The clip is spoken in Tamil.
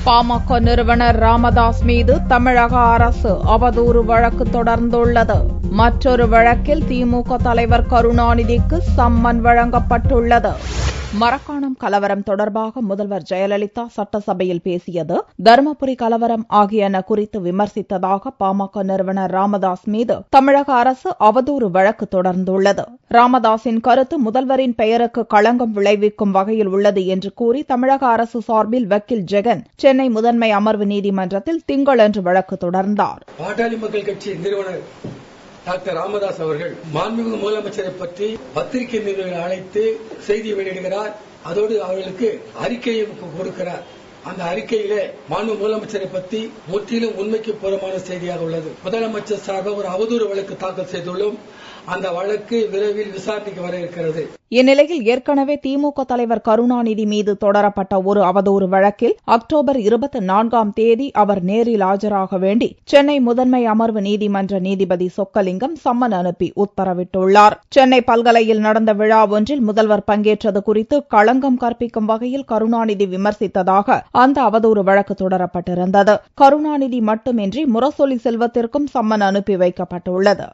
பாமக நிறுவனர் ராமதாஸ் மீது தமிழக அரசு அவதூறு வழக்கு தொடர்ந்துள்ளது. மற்றொரு வழக்கில் திமுக தலைவர் கருணாநிதிக்கு சம்மன் வழங்கப்பட்டுள்ளது. மரக்காணம் கலவரம் தொடர்பாக முதல்வர் ஜெயலலிதா சட்டசபையில் பேசியது, தருமபுரி கலவரம் ஆகியன குறித்து விமர்சித்ததாக பாமக நிறுவனர் ராமதாஸ் மீது தமிழக அரசு அவதூறு வழக்கு தொடர்ந்துள்ளது. ராமதாஸின் கருத்து முதல்வரின் பெயருக்கு களங்கம் விளைவிக்கும் வகையில் உள்ளது என்று கூறி தமிழக அரசு சார்பில் வக்கீல் ஜெகன் சென்னை முதன்மை அமர்வு நீதிமன்றத்தில் திங்களன்று வழக்கு தொடர்ந்தார். பாட்டாளி மக்கள் கட்சி நிறுவனர் டாக்டர் ராமதாஸ் அவர்கள் மாண்புமிகு முதலமைச்சரை பற்றி பத்திரிகை நிறுவனங்களை அழைத்து செய்தி வெளியிடுகிறார். அதோடு அவர்களுக்கு அறிக்கையும் கொடுக்கிறார். அந்த அறிக்கையிலே மாண்பு முதலமைச்சரை பற்றி முற்றிலும் உண்மைக்கு புறமான செய்தியாக உள்ளது. முதலமைச்சர் சார்பாக ஒரு அவதூறு வழக்கு தாக்கல் செய்துள்ளோம். அந்த வழக்கு விரைவில் விசாரணைக்கு வர இருக்கிறது. இந்நிலையில் ஏற்கனவே திமுக தலைவர் கருணாநிதி மீது தொடரப்பட்ட ஒரு அவதூறு வழக்கில் அக்டோபர் 24ஆம் தேதி அவர் நேரில் ஆஜராக வேண்டி சென்னை முதன்மை அமர்வு நீதிமன்ற நீதிபதி சொக்கலிங்கம் சம்மன் அனுப்பி உத்தரவிட்டுள்ளார். சென்னை பல்கலையில் நடந்த விழா ஒன்றில் முதல்வர் பங்கேற்றது குறித்து களங்கம் கற்பிக்கும் வகையில் கருணாநிதி விமர்சித்ததாக அந்த அவதூறு வழக்கு தொடரப்பட்டிருந்தது. கருணாநிதி மட்டுமின்றி முரசொலி செல்வத்திற்கும் சம்மன் அனுப்பி வைக்கப்பட்டுள்ளது.